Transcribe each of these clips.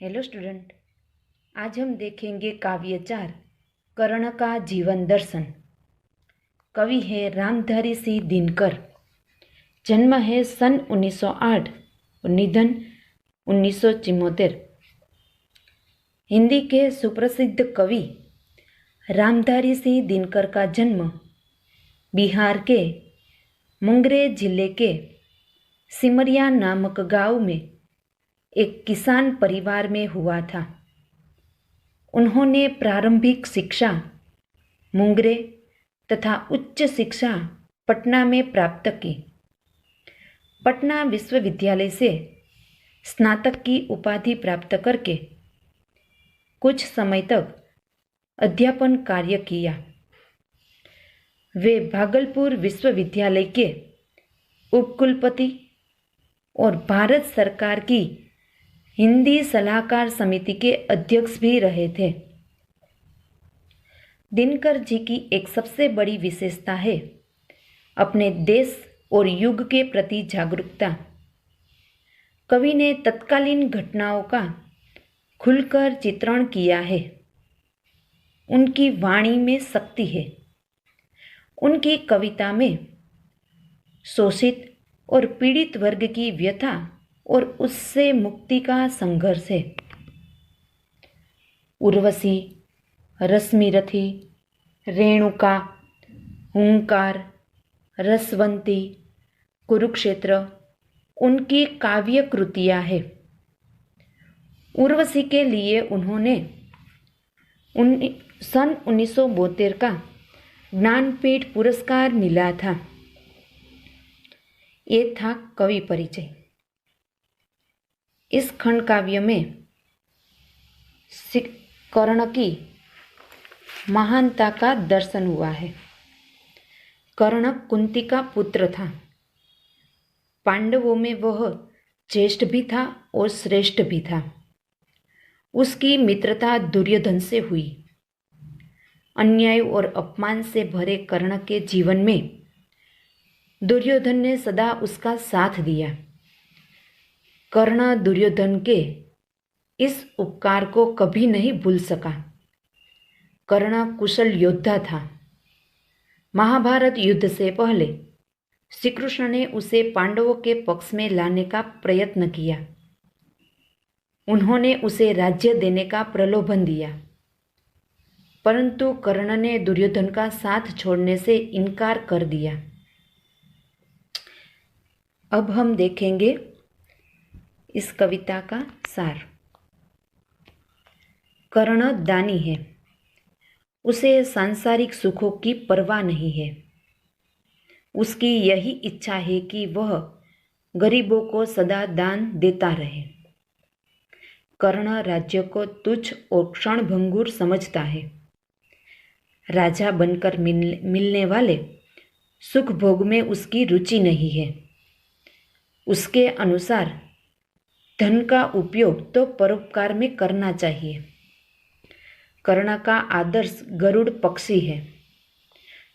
Hello student. आज हम देखेंगे काव्यचार कर्ण का जीवन दर्शन। कवि है रामधारी सिंह दिनकर। जन्म है सन 1908 और निधन 1974। हिंदी के सुप्रसिद्ध कवि रामधारी सिंह दिनकर का जन्म बिहार के मुंगेर जिले के सिमरिया नामक गांव में एक किसान परिवार में हुआ था। उन्होंने प्रारंभिक शिक्षा मुंगेर तथा उच्च शिक्षा पटना में प्राप्त की। पटना विश्वविद्यालय से स्नातक की उपाधि प्राप्त करके कुछ समय तक अध्यापन कार्य किया। वे भागलपुर विश्वविद्यालय के उपकुलपति और भारत सरकार की हिंदी सलाहकार समिति के अध्यक्ष भी रहे थे। दिनकर जी की एक सबसे बड़ी विशेषता है अपने देश और युग के प्रति जागरूकता। कवि ने तत्कालीन घटनाओं का खुलकर चित्रण किया है। उनकी वाणी में शक्ति है। उनकी कविता में शोषित और पीड़ित वर्ग की व्यथा और उससे मुक्ति का संघर्ष है। उर्वशी, रश्मिरथी, रेणुका, हुंकार, रसवंती, कुरुक्षेत्र उनकी काव्य कृतियां हैं। उर्वशी के लिए उन्होंने सन 1972 का ज्ञानपीठ पुरस्कार मिला था। ये था कवि परिचय। इस खंड काव्य में कर्ण की महानता का दर्शन हुआ है। कर्ण कुंती का पुत्र था। पांडवों में वह ज्येष्ठ भी था और श्रेष्ठ भी था। उसकी मित्रता दुर्योधन से हुई। अन्याय और अपमान से भरे कर्ण के जीवन में दुर्योधन ने सदा उसका साथ दिया। कर्ण दुर्योधन के इस उपकार को कभी नहीं भूल सका। कर्ण कुशल योद्धा था। महाभारत युद्ध से पहले श्री कृष्ण ने उसे पांडवों के पक्ष में लाने का प्रयत्न किया। उन्होंने उसे राज्य देने का प्रलोभन दिया, परंतु कर्ण ने दुर्योधन का साथ छोड़ने से इनकार कर दिया। अब हम देखेंगे इस कविता का सार। कर्ण दानी है। उसे सांसारिक सुखों की परवाह नहीं है। उसकी यही इच्छा है कि वह गरीबों को सदा दान देता रहे। कर्ण राज्य को तुच्छ और क्षणभंगुर समझता है। राजा बनकर मिलने वाले सुख भोग में उसकी रुचि नहीं है। उसके अनुसार धन का उपयोग तो परोपकार में करना चाहिए। कर्ण का आदर्श गरुड़ पक्षी है,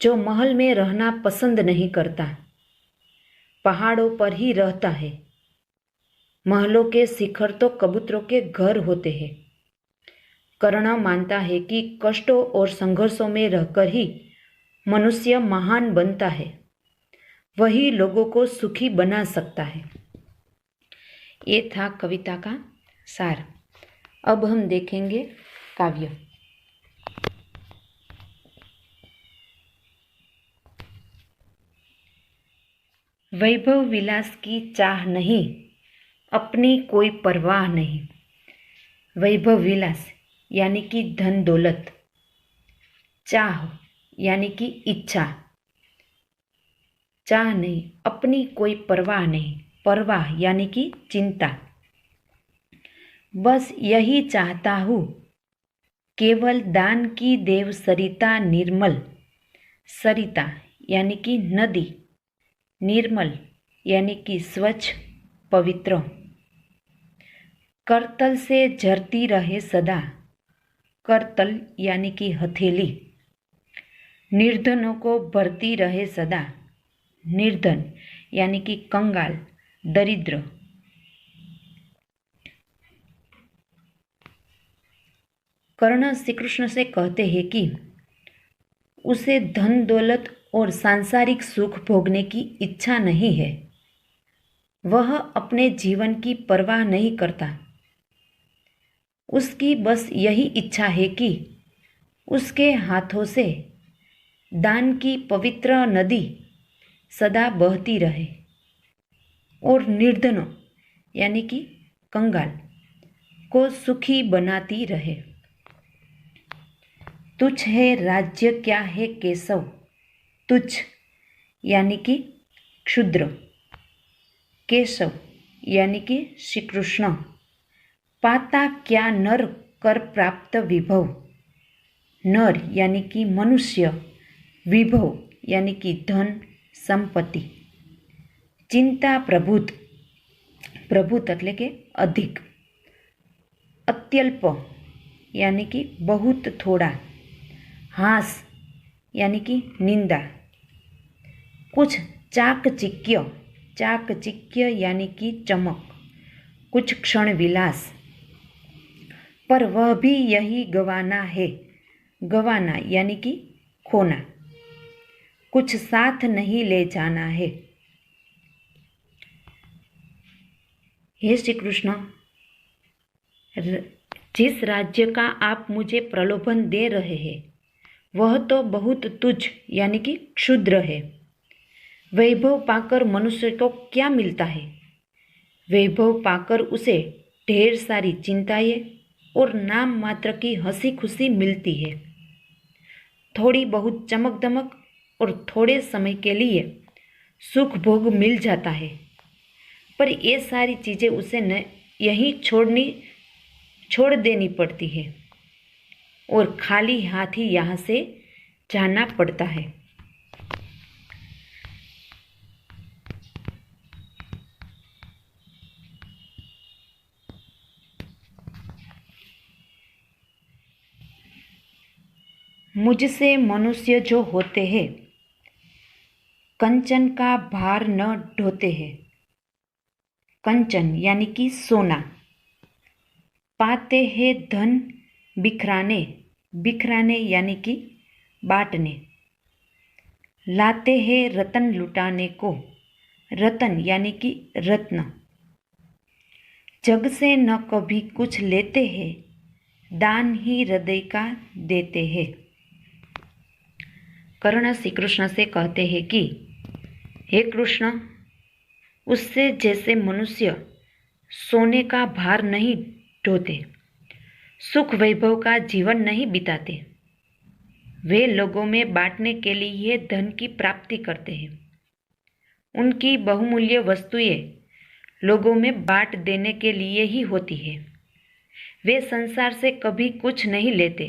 जो महल में रहना पसंद नहीं करता, पहाड़ों पर ही रहता है। महलों के शिखर तो कबूतरों के घर होते हैं। कर्ण मानता है कि कष्टों और संघर्षों में रहकर ही मनुष्य महान बनता है। वही लोगों को सुखी बना सकता है। ये था कविता का सार। अब हम देखेंगे काव्य। वैभव विलास की चाह नहीं, अपनी कोई परवाह नहीं। वैभव विलास यानी कि धन दौलत, चाह यानी कि इच्छा, चाह नहीं, अपनी कोई परवाह नहीं, परवाह यानी कि चिंता। बस यही चाहता हूँ, केवल दान की देव सरिता निर्मल। सरिता यानी कि नदी, निर्मल यानी कि स्वच्छ पवित्र। करतल से झरती रहे सदा। करतल यानी कि हथेली। निर्धनों को भरती रहे सदा। निर्धन यानी कि कंगाल, दरिद्र। कर्ण श्री कृष्ण से कहते हैं कि उसे धन दौलत और सांसारिक सुख भोगने की इच्छा नहीं है। वह अपने जीवन की परवाह नहीं करता। उसकी बस यही इच्छा है कि उसके हाथों से दान की पवित्र नदी सदा बहती रहे और निर्धनों यानी कि कंगाल को सुखी बनाती रहे। तुच्छ है राज्य क्या है केशव, तुच्छ यानी कि क्षुद्र, केशव यानी कि श्री कृष्ण, पाता क्या नर कर प्राप्त विभव, नर यानी कि मनुष्य, विभव यानी कि धन संपत्ति, चिंता प्रभुत, प्रभुत એટલે કે अधिक, अत्यल्प यानी कि बहुत थोड़ा, हास यानी कि निंदा, कुछ चाकचिक्य, चाकचिक्य यानी कि चमक, कुछ क्षण विलास, पर वह भी यही गवाना है, गवाना यानी कि खोना, कुछ साथ नहीं ले जाना है। हे श्री कृष्ण, जिस राज्य का आप मुझे प्रलोभन दे रहे हैं वह तो बहुत तुच्छ यानी कि क्षुद्र है। वैभव पाकर मनुष्य को क्या मिलता है? वैभव पाकर उसे ढेर सारी चिंताएं और नाम मात्र की हंसी खुशी मिलती है। थोड़ी बहुत चमक दमक और थोड़े समय के लिए सुख भोग मिल जाता है, पर ये सारी चीज़ें उसे न यहीं छोड़ देनी पड़ती है और खाली हाथ ही यहाँ से जाना पड़ता है। मुझसे मनुष्य जो होते हैं कंचन का भार न ढोते हैं। कंचन यानी कि सोना, पाते हैं धन बिखराने, बिखराने यानी कि बांटने, लाते हैं रतन लुटाने को, रतन यानी कि रत्न, जग से न कभी कुछ लेते हैं, दान ही हृदय का देते हैं। कर्ण श्री कृष्ण से कहते हैं कि हे कृष्ण, उससे जैसे मनुष्य सोने का भार नहीं ढोते, सुख वैभव का जीवन नहीं बिताते, वे लोगों में बांटने के लिए धन की प्राप्ति करते हैं। उनकी बहुमूल्य वस्तुएं लोगों में बांट देने के लिए ही होती है। वे संसार से कभी कुछ नहीं लेते,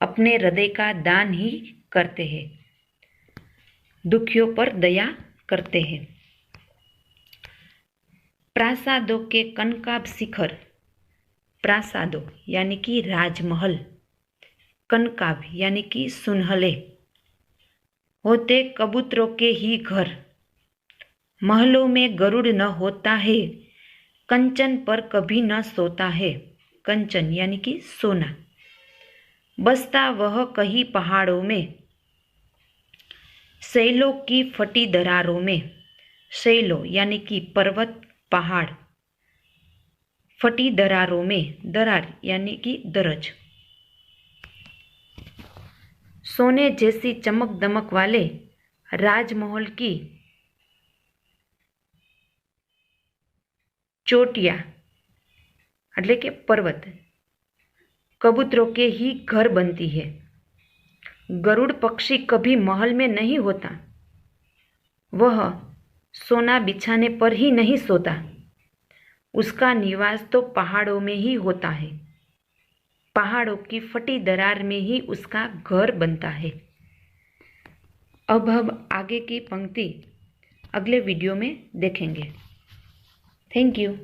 अपने हृदय का दान ही करते हैं, दुखियों पर दया करते हैं। प्रासादों के कनकाभ शिखर, प्रासादों यानी कि राजमहल, कनकाभ यानी कि सुनहले, होते कबूतरों के ही घर, महलों में गरुड़ न होता है, कंचन पर कभी न सोता है, कंचन यानी कि सोना, बसता वह कहीं पहाड़ों में, शैलों की फटी दरारों में, शैलों यानी कि पर्वत पहाड़, फटी दरारों में, दरार यानी कि दरज, सोने जैसी चमक दमक वाले राजमहल की चोटियां એટલે કે पर्वत कबूतरों के ही घर बनती है। गरुड़ पक्षी कभी महल में नहीं होता, वह सोना बिछाने पर ही नहीं सोता, उसका निवास तो पहाड़ों में ही होता है, पहाड़ों की फटी दरार में ही उसका घर बनता है। अब हम आगे की पंक्ति अगले वीडियो में देखेंगे। Thank you.